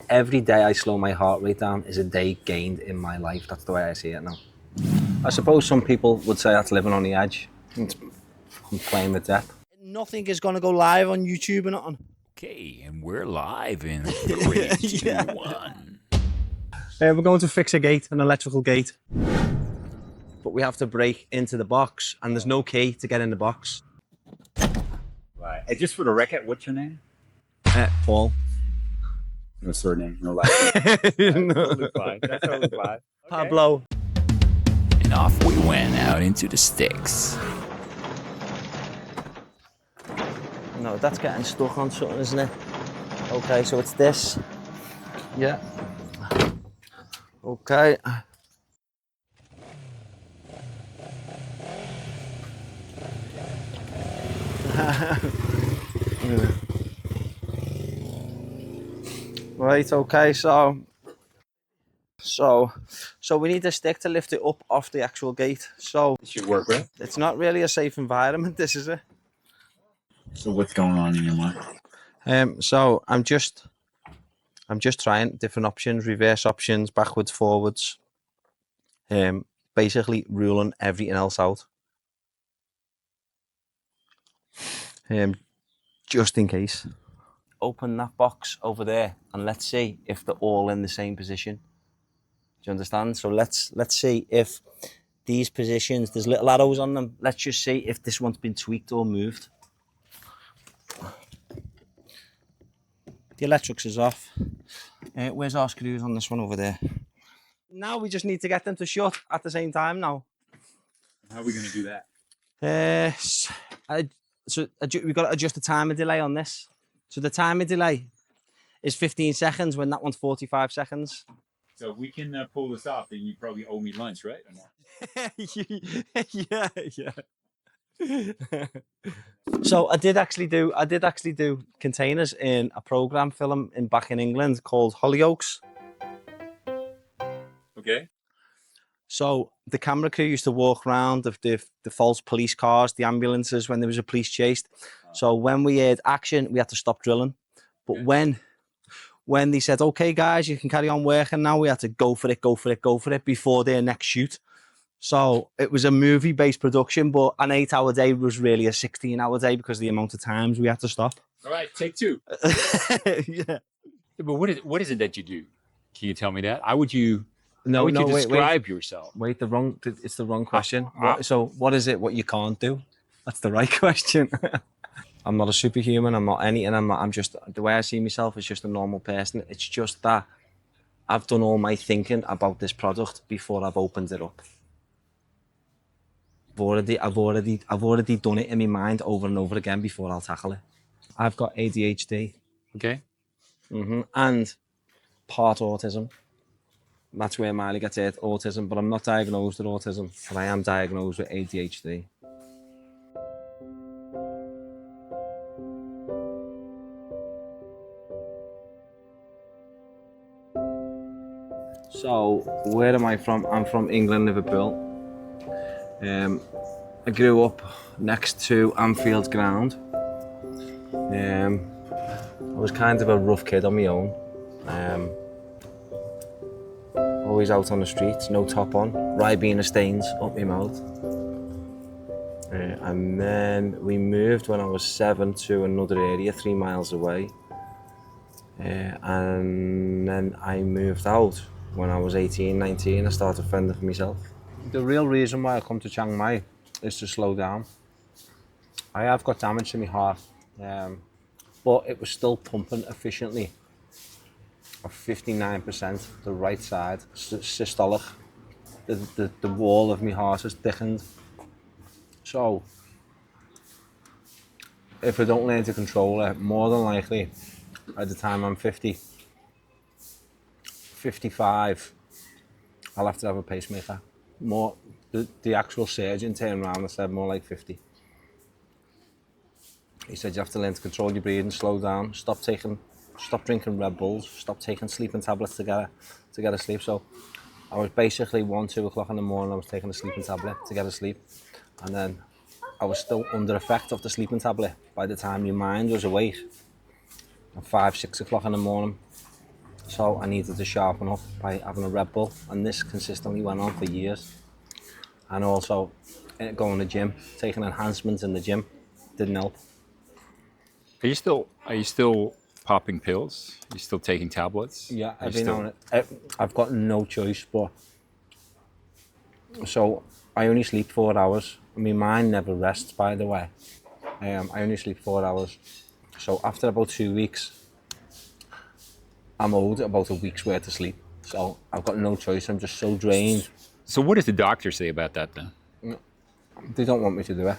every day I slow my heart rate down is a day gained in my life. That's the way I see it now. I suppose some people would say that's living on the edge. It's playing with death. Nothing is going to go live on YouTube or nothing. Okay, and we're live in 3, 2, 1. We're going to fix a gate, an electrical gate. But we have to break into the box, and there's no key to get in the box. Right. And just for the record, what's your name? Paul. No surname, no last name. That's totally fine. That's totally fine. Okay. Pablo. And off we went out into the sticks. No, that's getting stuck on something, isn't it? Okay, so it's this. Yeah. Okay. Right, okay, so we need a stick to lift it up off the actual gate. So It should work, right? it's not really a safe environment, this is it. So what's going on in your mind? So I'm just trying different options, reverse options, backwards, forwards. Basically ruling everything else out. Just in case. Open that box over there and let's see if they're all in the same position. Do you understand? So let's see if these positions, there's little arrows on them. Let's just see if this one's been tweaked or moved. The electrics is off. Where's our screws on this one over there? Now we just need to get them to shut at the same time now. How are we going to do that? We've got to adjust the timer delay on this. So the timer delay is 15 seconds when that one's 45 seconds. So if we can pull this off, then you probably owe me lunch, right? Yeah. So I did actually do containers in a program film back in England called Hollyoaks. Okay. So the camera crew used to walk around the false police cars, the ambulances when there was a police chase. So when we heard action, we had to stop drilling. But Okay. when they said, okay, guys, you can carry on working now, we had to go for it before their next shoot. So it was a movie-based production, but an 8-hour day was really a 16-hour day because of the amount of times we had to stop. All right, take 2. Yeah. But what is it that you do? Can you tell me that? How would you Wait, describe yourself? Wait, it's the wrong question. So what is it what you can't do? That's the right question. I'm not a superhuman. I'm not anything. I'm just, the way I see myself is just a normal person. It's just that I've done all my thinking about this product before I've opened it up. I've already done it in my mind over and over again before I'll tackle it. I've got ADHD. Okay. And part autism. That's where Miley gets it, autism, but I'm not diagnosed with autism, but I am diagnosed with ADHD. So, where am I from? I'm from England, Liverpool. I grew up next to Anfield Ground. I was kind of a rough kid on my own. Always out on the streets, no top on, Ribena stains up my mouth. And then we moved when I was 7 to another area 3 miles away. And then I moved out when I was 18, 19, I started fending for myself. The real reason why I come to Chiang Mai is to slow down. I have got damage to my heart, but it was still pumping efficiently. Of 59%, the right side, systolic. The wall of my heart is thickened. So, if I don't learn to control it, more than likely, by the time I'm 50, 55, I'll have to have a pacemaker. The actual surgeon turned around and said more like 50. He said you have to learn to control your breathing, slow down, stop drinking Red Bulls, stop taking sleeping tablets to get to sleep. So I was basically 1, 2 o'clock in the morning, I was taking a sleeping tablet to get to sleep. And then I was still under effect of the sleeping tablet by the time your mind was awake. At 5, 6 o'clock in the morning, So I needed to sharpen up by having a Red Bull, and this consistently went on for years. And also going to the gym, taking enhancements in the gym, didn't help. Are you still popping pills? Are you still taking tablets? Yeah, Are you every now still, and then. I've got no choice, but so I only sleep 4 hours. My mind never rests, by the way. I only sleep 4 hours. So after about 2 weeks, I'm owed about a week's worth of sleep. So I've got no choice. I'm just so drained. So what does the doctor say about that then? They don't want me to do it,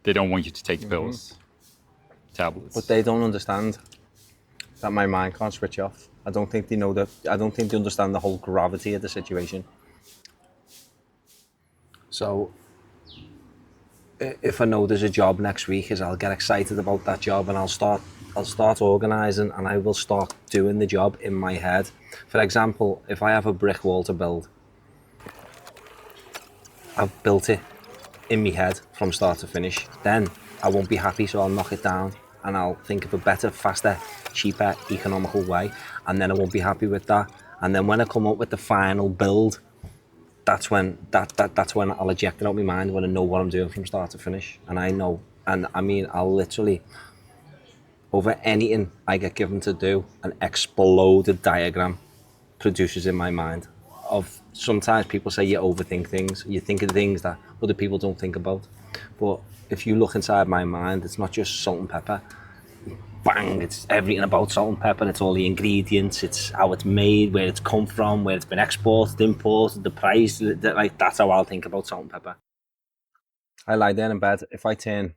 They don't want you to take the pills, tablets. but they don't understand that my mind can't switch off. I don't think they know that. I don't think they understand the whole gravity of the situation. So if I know there's a job next week, is I'll get excited about that job and I'll start organising and I will start doing the job in my head. For example, if I have a brick wall to build, I've built it in my head from start to finish. Then I won't be happy, so I'll knock it down and I'll think of a better, faster, cheaper, economical way, and then I won't be happy with that. And then when I come up with the final build, that's when that's when I'll eject it out of my mind, when I know what I'm doing from start to finish. And I know, and I mean, I'll literally, over anything I get given to do, an exploded diagram produces in my mind. Of sometimes people say you overthink things, you think of things that other people don't think about. But if you look inside my mind, it's not just salt and pepper. Bang, it's everything about salt and pepper. It's all the ingredients, it's how it's made, where it's come from, where it's been exported, imported, the price. Like, that's how I'll think about salt and pepper. I lie there in bed. If I turn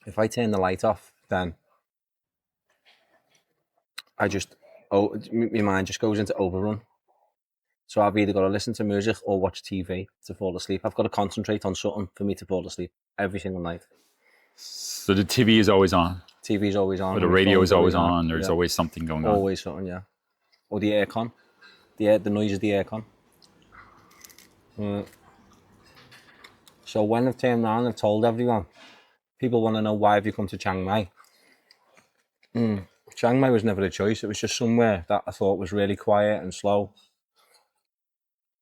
the light off, then my mind just goes into overrun. So I've either got to listen to music or watch TV to fall asleep. I've got to concentrate on something for me to fall asleep every single night. So the TV is always on, TV's always on. or the my radio phone's is always on. There's yeah. always something going on. Always something, yeah. Or the aircon. The noise of the aircon. So when I've turned around and I've told everyone, people want to know, why have you come to Chiang Mai? Chiang Mai was never a choice. It was just somewhere that I thought was really quiet and slow.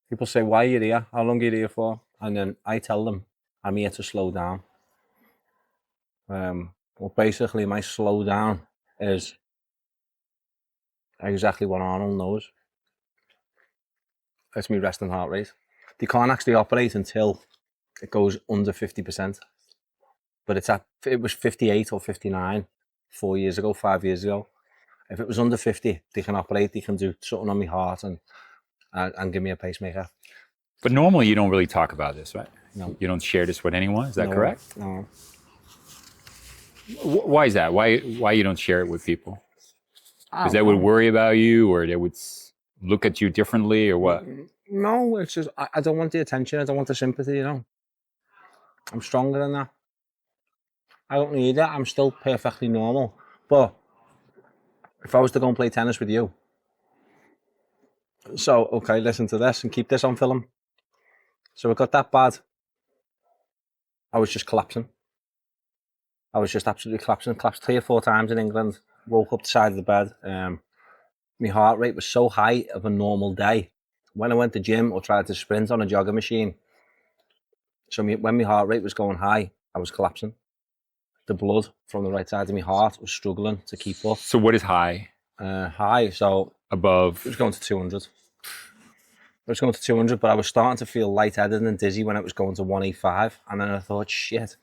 People say, why are you here? How long are you here for? And then I tell them, I'm here to slow down. Well, basically my slow down is exactly what Arnold knows. It's me resting heart rate. They can't actually operate until it goes under 50%. But it was 58 or 59 5 years ago. If it was under 50, they can operate, they can do something on my heart and give me a pacemaker. But normally you don't really talk about this, right? No. You don't share this with anyone. Is that correct? No. Why is that? Why you don't share it with people? Because they would worry about you, or they would look at you differently, or what? No, it's just, I don't want the attention. I don't want the sympathy, I'm stronger than that. I don't need it. I'm still perfectly normal. But if I was to go and play tennis with you, so, okay, listen to this and keep this on film. So it got that bad. I was just collapsing. I was just absolutely collapsing. Collapsed 3 or 4 times in England. Woke up the side of the bed. My heart rate was so high of a normal day. When I went to gym or tried to sprint on a jogger machine, when my heart rate was going high, I was collapsing. The blood from the right side of my heart was struggling to keep up. So what is high? High, so Above? it was going to 200. But I was starting to feel lightheaded and dizzy when it was going to 185. And then I thought, shit,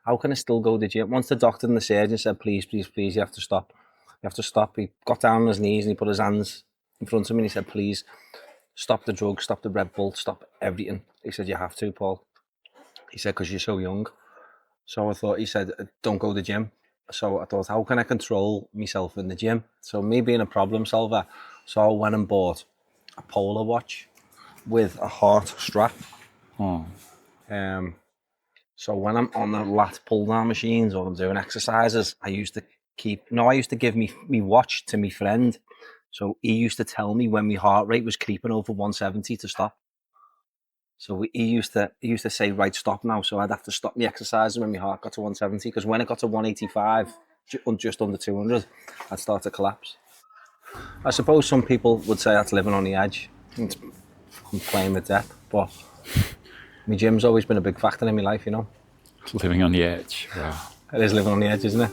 how can I still go to the gym? Once the doctor and the surgeon said, please, you have to stop. You have to stop. He got down on his knees and he put his hands in front of me and he said, please, stop the drugs, stop the Red Bull, stop everything. He said, you have to, Paul. He said, because you're so young. So I thought, he said, don't go to the gym. So I thought, how can I control myself in the gym? So me being a problem solver, so I went and bought a Polar watch with a heart strap. Oh. So when I'm on the lat pull down machines or I'm doing exercises, I used to give me watch to my friend. So he used to tell me when my heart rate was creeping over 170 to stop. So he used to say, right, stop now. So I'd have to stop my exercises when my heart got to 170, because when it got to 185, just under 200, I'd start to collapse. I suppose some people would say that's living on the edge. It's fucking playing with death. But my gym's always been a big factor in my life, you know. Living on the edge. Wow. It is living on the edge, isn't it?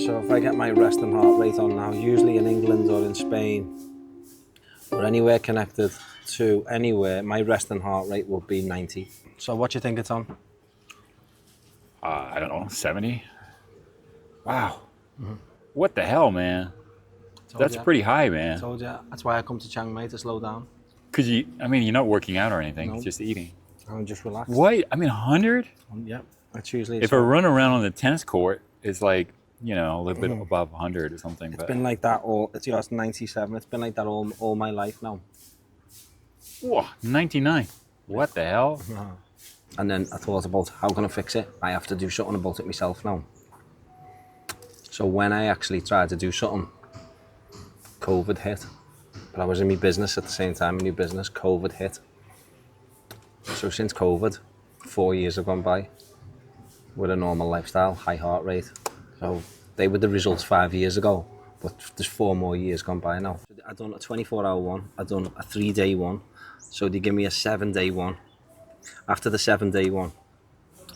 So if I get my resting heart rate on now, usually in England or in Spain or anywhere connected to anywhere, my resting heart rate will be 90. So what do you think it's on? I don't know, 70? Wow. Mm-hmm. What the hell, man? That's pretty high, man. Told you. That's why I come to Chiang Mai, to slow down. Because you're not working out or anything, No. just eating. I'm just relaxed. What? I mean, 100? Yep. That's usually. If a run around on the tennis court is like, a little bit above 100 or something. It's been like that it's 97. It's been like that all my life now. Whoa, 99. What the hell? And then I thought about how can I fix it? I have to do something about it myself now. So when I actually tried to do something, COVID hit. But I was in my business at the same time, COVID hit. So since COVID, 4 years have gone by with a normal lifestyle, high heart rate. So they were the results 5 years ago, but there's 4 more years gone by now. I've done a 24-hour one, I've done a 3-day one, so they give me a 7-day one. After the 7-day one,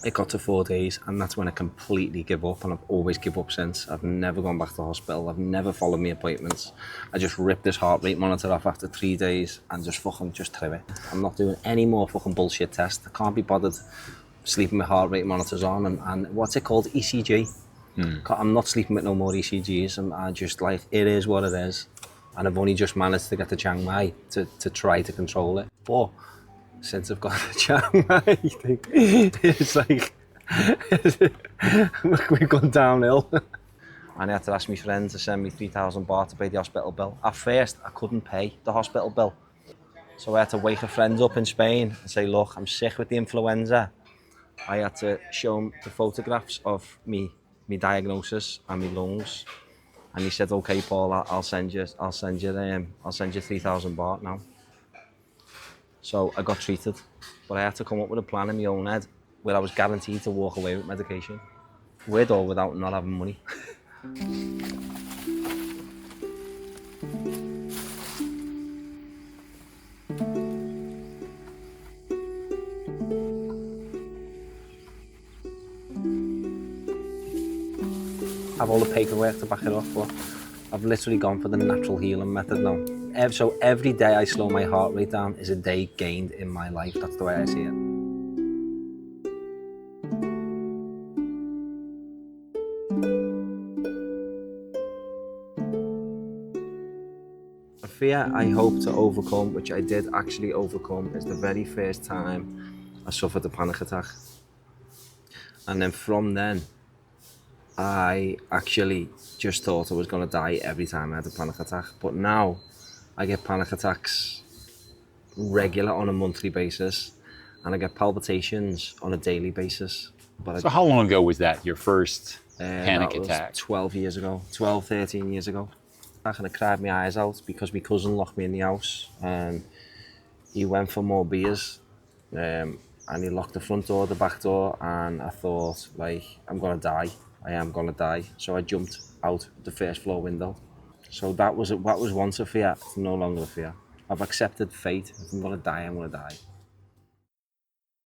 it got to 4 days, and that's when I completely give up, and I've always give up since. I've never gone back to the hospital, I've never followed my appointments. I just ripped this heart rate monitor off after 3 days and just threw it. I'm not doing any more fucking bullshit tests. I can't be bothered sleeping with heart rate monitors on, and what's it called, ECG? I'm not sleeping with no more ECGs. I'm just like, it is what it is. And I've only just managed to get to Chiang Mai to try to control it. But since I've got to Chiang Mai, it's like, we've gone downhill. And I had to ask my friend to send me 3,000 baht to pay the hospital bill. At first, I couldn't pay the hospital bill. So I had to wake a friend up in Spain and say, look, I'm sick with the influenza. I had to show him the photographs of me diagnosis and my lungs, and he said, "Okay, Paul, I'll send you 3,000 baht now." So I got treated, but I had to come up with a plan in my own head where I was guaranteed to walk away with medication, with or without not having money. I have all the paperwork to back it up, but I've literally gone for the natural healing method now. So every day I slow my heart rate down is a day gained in my life. That's the way I see it. A fear I hope to overcome, which I did actually overcome, is the very first time I suffered a panic attack. And then from then, I actually just thought I was going to die every time I had a panic attack. But now I get panic attacks regular on a monthly basis, and I get palpitations on a daily basis. So how long ago was that, your first panic attack? 12 years ago, 12, 13 years ago. I kind of cried my eyes out because my cousin locked me in the house, and he went for more beers, and he locked the front door, the back door, and I thought, like, I'm going to die. I am going to die. So I jumped out the first floor window. So what was once a fear, it's no longer a fear. I've accepted fate. If I'm going to die, I'm going to die.